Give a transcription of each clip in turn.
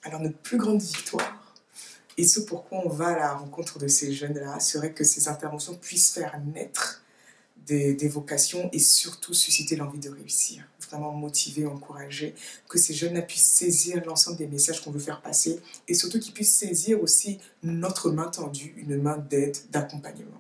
Alors notre plus grande victoire, et ce pourquoi on va à la rencontre de ces jeunes-là, serait que ces interventions puissent faire naître des vocations et surtout susciter l'envie de réussir. Vraiment motiver, encourager, que ces jeunes-là puissent saisir l'ensemble des messages qu'on veut faire passer et surtout qu'ils puissent saisir aussi notre main tendue, une main d'aide, d'accompagnement.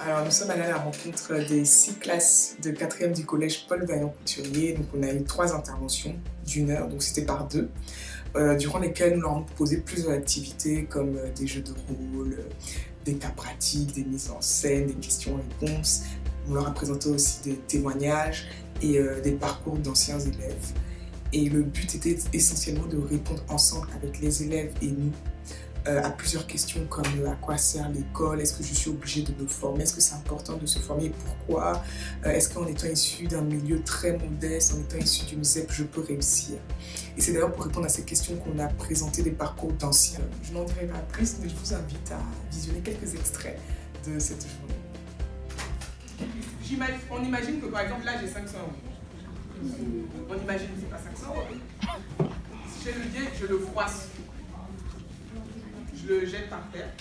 Alors, nous sommes allés à la rencontre des 6 classes de 4e du collège Paul Vaillant-Couturier. Donc, on a eu 3 interventions d'1 heure, donc c'était par 2, durant lesquelles nous leur avons proposé plusieurs activités comme des jeux de rôle, des cas pratiques, des mises en scène, des questions-réponses. On leur a présenté aussi des témoignages et des parcours d'anciens élèves. Et le but était essentiellement de répondre ensemble avec les élèves et nous à plusieurs questions comme à quoi sert l'école, est-ce que je suis obligée de me former, est-ce que c'est important de se former et pourquoi, est-ce qu'en étant issu d'un milieu très modeste, en étant issu d'une ZEP, je peux réussir. Et c'est d'ailleurs pour répondre à ces questions qu'on a présenté des parcours d'anciens. Je n'en dirai pas plus, mais je vous invite à visionner quelques extraits de cette journée. On imagine que par exemple là j'ai 500 €. On imagine que c'est pas 500 €. Si j'ai le dé, je le froisse. Je le jette par terre.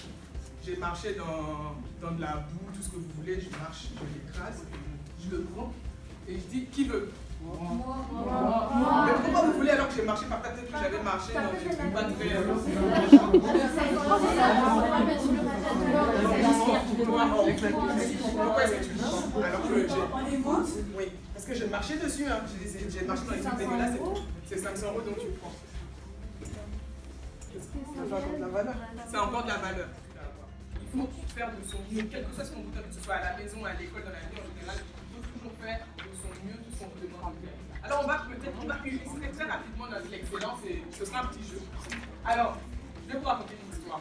J'ai marché dans de la boue, tout ce que vous voulez, je marche, je l'écrase, je le prends et je dis qui veut. Moi. Mais pourquoi vous voulez alors que j'ai marché par terre, peut-être que j'avais marché dans une pas très. Pourquoi est-ce que tu le prends alors que j'ai. Oui, parce que j'ai marché dessus, hein. J'ai marché dans les trucs dégueulasses et tout. C'est 500 € donc tu le prends. C'est encore de la valeur. Il faut faire de son mieux, quel que soit ce qu'on vous donne, que ce soit à la maison, à l'école, dans la vie en général, il faut toujours faire de son mieux, de son devoir. Alors on va illustrer très rapidement notre excellence et ce sera un petit jeu. Alors, je vais vous raconter une histoire.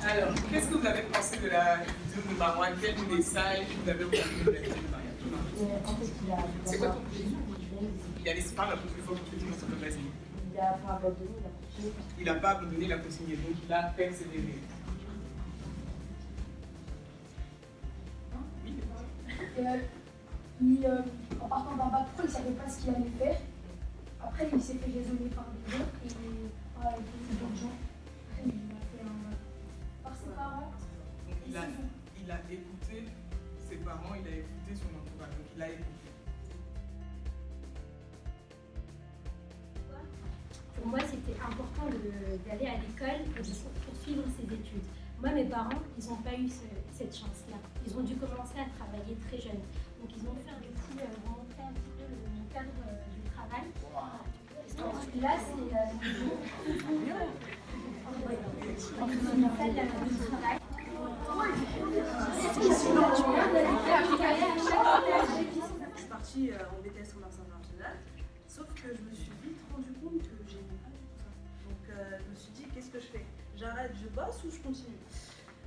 Alors, qu'est-ce que vous avez pensé de la vidéo de Marouane? Quel message vous avez entendu de la vidéo de Marouane? C'est quoi ton objectif? Il a laissé parler un peu plus fort que tout le monde, vas-y. Il n'a pas abandonné la consigne, donc il a persévéré. En partant d'un bac pro, il ne savait pas ce qu'il allait faire. Après, il s'est fait raisonner par des gens et par d'autres gens. Après, il a fait par ses parents. Donc, il a écouté ses parents, il a écouté son entourage. Donc il a écouté. Pour moi, c'était important d'aller à l'école et de poursuivre ses études. Moi, mes parents, ils n'ont pas eu cette chance-là. Ils ont dû commencer à travailler très jeunes. Donc, ils ont fait un petit, remonter un petit peu mon cadre du travail. Là, c'est mon salle du travail. Je suis partie en BTS commerce international, sauf que je me suis vite rendu compte que j'aimais pas tout ça. Donc je me suis dit, qu'est-ce que je fais? J'arrête, je bosse ou je continue?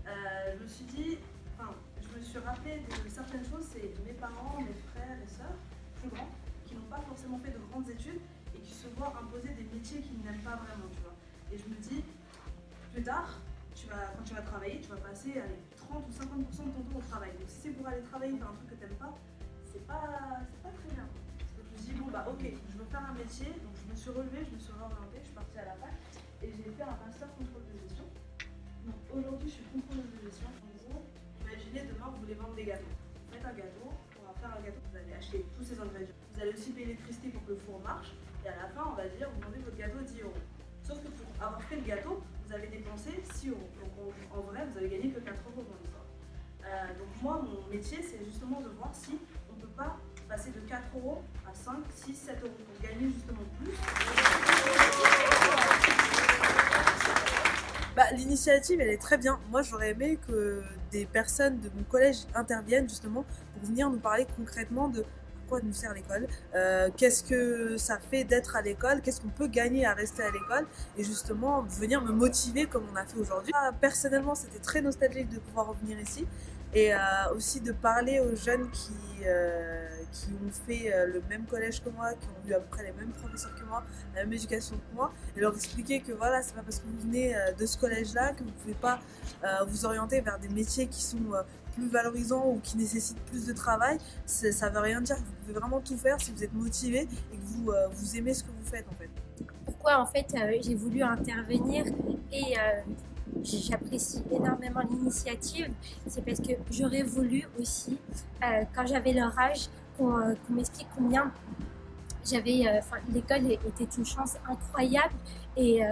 Je me suis dit, je me suis rappelé de certaines choses, c'est mes parents, mes frères et sœurs, plus grands, qui n'ont pas forcément fait de grandes études et qui se voient imposer des métiers qu'ils n'aiment pas vraiment, tu vois. Et je me dis, plus tard, quand tu vas travailler, tu vas passer 30 ou 50% de ton temps au travail. Donc si c'est pour aller travailler faire un truc que tu n'aimes pas, c'est pas très bien. Donc je me dis, bon bah ok, je veux faire un métier, donc je me suis relevée, je me suis réorientée, je suis partie à la fac et j'ai fait un master contrôle de gestion. Donc aujourd'hui je suis contrôleuse de gestion. En gros, imaginez demain vous voulez vendre des gâteaux. Vous faites un gâteau, on va faire un gâteau, vous allez acheter tous ces ingrédients. Vous allez aussi payer l'électricité pour que le four marche et à la fin on va dire vous vendez votre gâteau 10 €. Sauf que pour avoir fait le gâteau, vous avez dépensé 6 €. Donc en vrai, vous avez gagné que 4 € dans l'histoire. Donc moi, mon métier, c'est justement de voir si on ne peut pas passer de 4 € à 5, 6, 7 € pour gagner justement plus. L'initiative, elle est très bien. Moi, j'aurais aimé que des personnes de mon collège interviennent justement pour venir nous parler concrètement de quoi nous sert l'école, qu'est-ce que ça fait d'être à l'école, qu'est-ce qu'on peut gagner à rester à l'école, et justement venir me motiver comme on a fait aujourd'hui. Personnellement, c'était très nostalgique de pouvoir revenir ici, et aussi de parler aux jeunes qui ont fait le même collège que moi, qui ont eu à peu près les mêmes professeurs que moi, la même éducation que moi, et leur expliquer que voilà, c'est pas parce que vous venez de ce collège-là que vous pouvez pas vous orienter vers des métiers qui sont plus valorisants ou qui nécessitent plus de travail. Ça veut rien dire, vous pouvez vraiment tout faire si vous êtes motivé et que vous aimez ce que vous faites en fait. Pourquoi en fait j'ai voulu intervenir et j'apprécie énormément l'initiative, c'est parce que j'aurais voulu aussi, quand j'avais leur âge, qu'on m'explique combien l'école était une chance incroyable et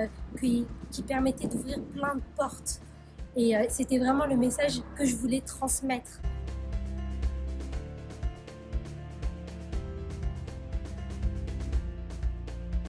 qui permettait d'ouvrir plein de portes. Et c'était vraiment le message que je voulais transmettre.